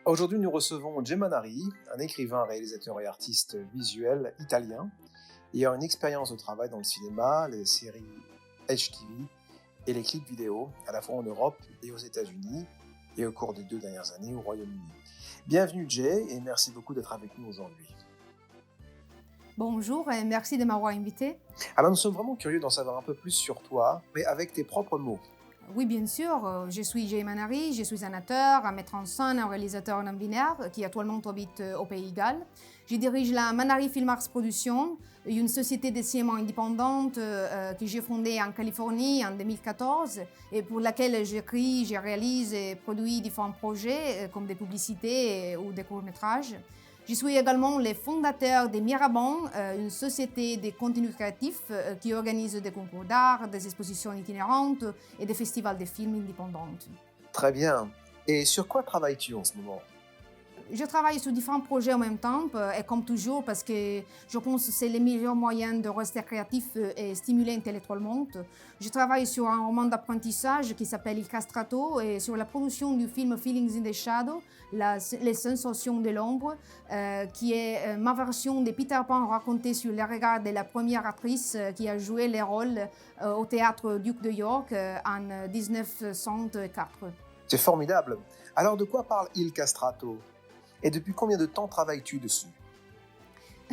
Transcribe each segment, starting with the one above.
Aujourd'hui, nous recevons Gemma Nari, un écrivain, réalisateur et artiste visuel italien, ayant une expérience de travail dans le cinéma, les séries HTV et les clips vidéo, à la fois en Europe et aux États-Unis, et au cours des 2 dernières années au Royaume-Uni. Bienvenue Jay, et merci beaucoup d'être avec nous aujourd'hui. Bonjour et merci de m'avoir invité. Alors nous sommes vraiment curieux d'en savoir un peu plus sur toi, mais avec tes propres mots. Oui, bien sûr, je suis Gemma Nari, je suis un auteur, un metteur en scène, un réalisateur non-binaire qui actuellement habite au Pays de Galles. Je dirige la Manari Film Arts Production, une société de cinéma indépendante que j'ai fondée en Californie en 2014 et pour laquelle j'écris, je réalise et produis différents projets comme des publicités ou des courts-métrages. Je suis également le fondateur de Miraban, une société de contenus créatifs qui organise des concours d'art, des expositions itinérantes et des festivals de films indépendants. Très bien. Et sur quoi travailles-tu en ce moment ? Je travaille sur différents projets en même temps et comme toujours parce que je pense que c'est le meilleur moyen de rester créatif et stimuler intellectuellement. Je travaille sur un roman d'apprentissage qui s'appelle Il Castrato et sur la production du film Feelings in the Shadow, les sensations de l'ombre, qui est ma version de Peter Pan racontée sur le regard de la première actrice qui a joué les rôles au théâtre Duc de York en 1904. C'est formidable. Alors de quoi parle Il Castrato ? Et depuis combien de temps travailles-tu dessus ?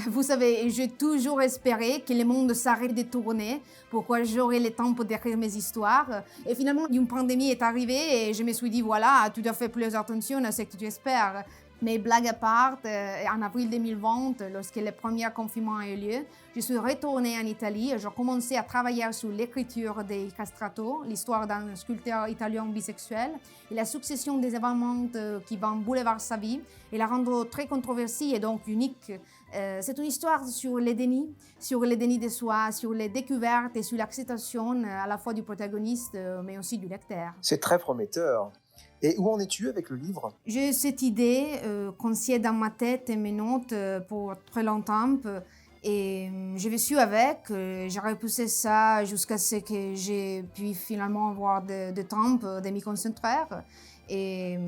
Vous savez, j'ai toujours espéré que le monde s'arrête de tourner, pourquoi j'aurais le temps pour écrire mes histoires. Et finalement, une pandémie est arrivée et je me suis dit, voilà, tu dois faire plus attention à ce que tu espères. Mais blague à part, en avril 2020, lorsque le premier confinement a eu lieu, je suis retournée en Italie et j'ai commencé à travailler sur l'écriture de Il Castrato, l'histoire d'un sculpteur italien bisexuel, et la succession des événements qui vont bouleverser sa vie et la rendre très controversée et donc unique. C'est une histoire sur le déni de soi, sur les découvertes et sur l'acceptation à la fois du protagoniste mais aussi du lecteur. C'est très prometteur. Et où en es-tu avec le livre ? J'ai cette idée qu'on sied dans ma tête et mes notes pour très longtemps et je vais su avec, j'ai repoussé ça jusqu'à ce que j'ai pu finalement avoir de temps de m'y concentrer. Et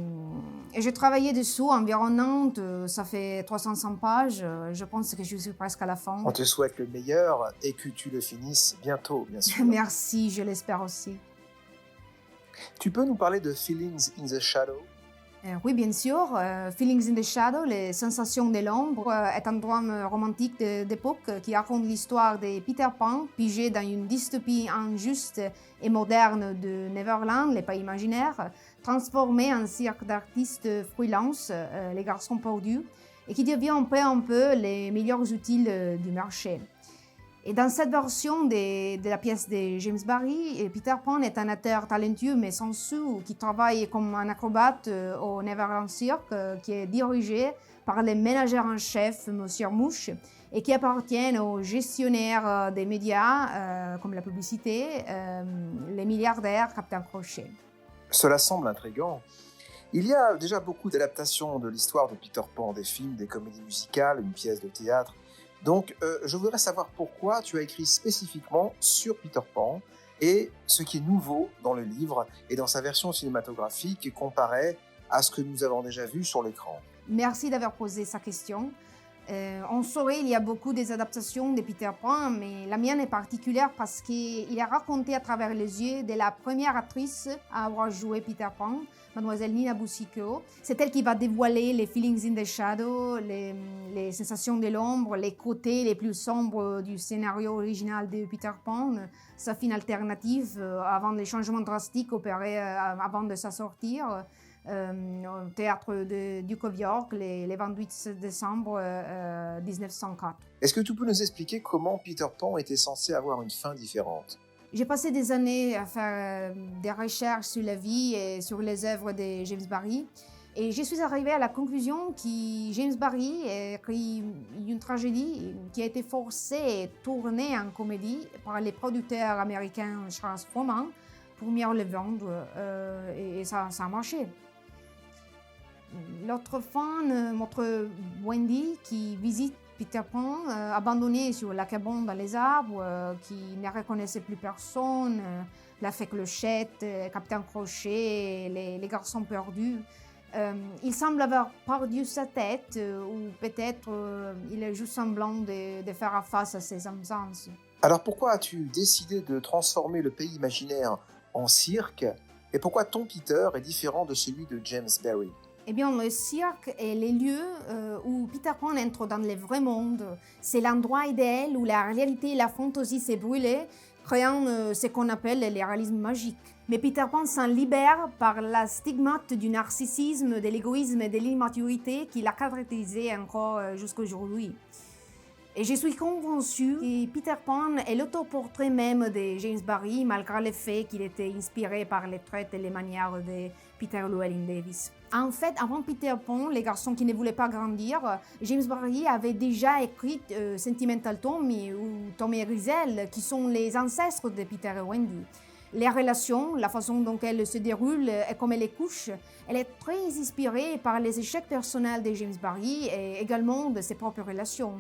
j'ai travaillé dessus environ un an, ça fait 300 pages, je pense que je suis presque à la fin. On te souhaite le meilleur et que tu le finisses bientôt, bien sûr. Merci, je l'espère aussi. Tu peux nous parler de Feelings in the Shadow ? Oui, bien sûr. Feelings in the Shadow, les sensations de l'ombre, est un drame romantique d'époque qui raconte l'histoire de Peter Pan, pigé dans une dystopie injuste et moderne de Neverland, les pays imaginaires, transformé en cirque d'artistes freelance, les garçons perdus, et qui devient peu en peu les meilleurs outils du marché. Et dans cette version de la pièce de James Barrie, Peter Pan est un acteur talentueux mais sans sous qui travaille comme un acrobate au Neverland Cirque, qui est dirigé par le ménageur en chef, Monsieur Mouche, et qui appartient aux gestionnaires des médias comme la publicité, les milliardaires, Captain Crochet. Cela semble intriguant. Il y a déjà beaucoup d'adaptations de l'histoire de Peter Pan, des films, des comédies musicales, une pièce de théâtre. Donc, je voudrais savoir pourquoi tu as écrit spécifiquement sur Peter Pan et ce qui est nouveau dans le livre et dans sa version cinématographique comparé à ce que nous avons déjà vu sur l'écran. Merci d'avoir posé sa question. En soirée, il y a beaucoup des adaptations de Peter Pan, mais la mienne est particulière parce qu'il est raconté à travers les yeux de la première actrice à avoir joué Peter Pan, mademoiselle Nina Bussico. C'est elle qui va dévoiler les feelings in the shadow, les sensations de l'ombre, les côtés les plus sombres du scénario original de Peter Pan, sa fin alternative avant les changements drastiques opérés avant de sa sortie. Au théâtre de Duke of York, le 28 décembre 1904. Est-ce que tu peux nous expliquer comment Peter Pan était censé avoir une fin différente ? J'ai passé des années à faire des recherches sur la vie et sur les œuvres de James Barrie. Et je suis arrivée à la conclusion que James Barrie a écrit une tragédie qui a été forcée et tournée en comédie par les producteurs américains Charles Frohman pour mieux le vendre. Et ça a marché. L'autre fan, notre Wendy, qui visite Peter Pan, abandonné sur la cabane dans les arbres, qui ne reconnaissait plus personne, la fée Clochette, Captain Crochet, les garçons perdus. Il semble avoir perdu sa tête ou peut-être il est juste semblant de faire face à ses absences. Alors pourquoi as-tu décidé de transformer le pays imaginaire en cirque et pourquoi ton Peter est différent de celui de James Barrie? Eh bien, le cirque est le lieu où Peter Pan entre dans le vrai monde. C'est l'endroit idéal où la réalité et la fantaisie s'est brûlée, créant ce qu'on appelle le réalisme magique. Mais Peter Pan s'en libère par la stigmate du narcissisme, de l'égoïsme et de l'immaturité qui l'a caractérisé encore jusqu'à aujourd'hui. Et je suis convaincue que Peter Pan est l'autoportrait même de James Barrie, malgré le fait qu'il était inspiré par les traits et les manières de Peter Llewellyn Davis. En fait, avant Peter Pan, les garçons qui ne voulaient pas grandir, James Barrie avait déjà écrit Sentimental Tommy ou Tommy et Grisel, qui sont les ancêtres de Peter et Wendy. Les relations, la façon dont elles se déroulent et comme elles couchent, elle est très inspirée par les échecs personnels de James Barrie et également de ses propres relations.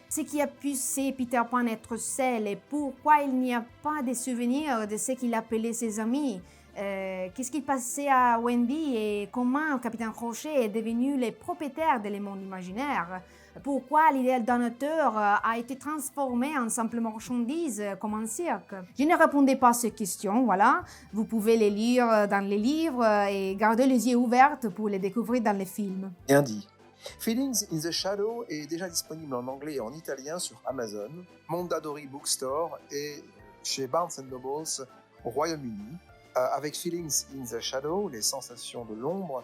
Ce qui a poussé Peter Pan à être seul et pourquoi il n'y a pas de souvenirs de ce qu'il appelait ses amis. Qu'est-ce qui passait à Wendy et comment Capitaine Crochet est devenu le propriétaire de le monde imaginaire. Pourquoi l'idéal d'un auteur a été transformé en simple marchandise comme un cirque. Je ne répondais pas à ces questions, voilà. Vous pouvez les lire dans les livres et garder les yeux ouverts pour les découvrir dans les films. Bien dit. Feelings in the Shadow est déjà disponible en anglais et en italien sur Amazon, Mondadori Bookstore et chez Barnes Nobles au Royaume-Uni. Avec Feelings in the Shadow, les sensations de l'ombre,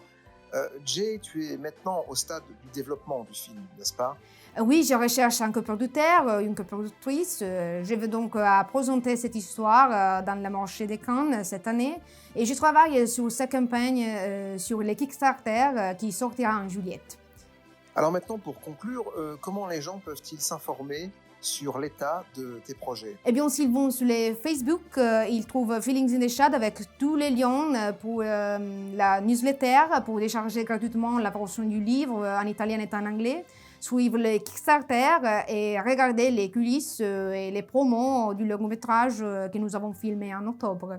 Jay, tu es maintenant au stade du développement du film, n'est-ce pas? Oui, je recherche un coproducteur, une coproductrice. Je vais donc présenter cette histoire dans le marché des Cannes cette année. Et je travaille sur cette campagne sur les Kickstarter qui sortira en juillet. Alors maintenant, pour conclure, comment les gens peuvent-ils s'informer sur l'état de tes projets? Eh bien, s'ils vont sur les Facebook, ils trouvent Feelings in the Shadow avec tous les liens pour la newsletter, pour télécharger gratuitement la version du livre en italien et en anglais, suivre les Kickstarter et regarder les coulisses et les promos du long-métrage que nous avons filmé en octobre.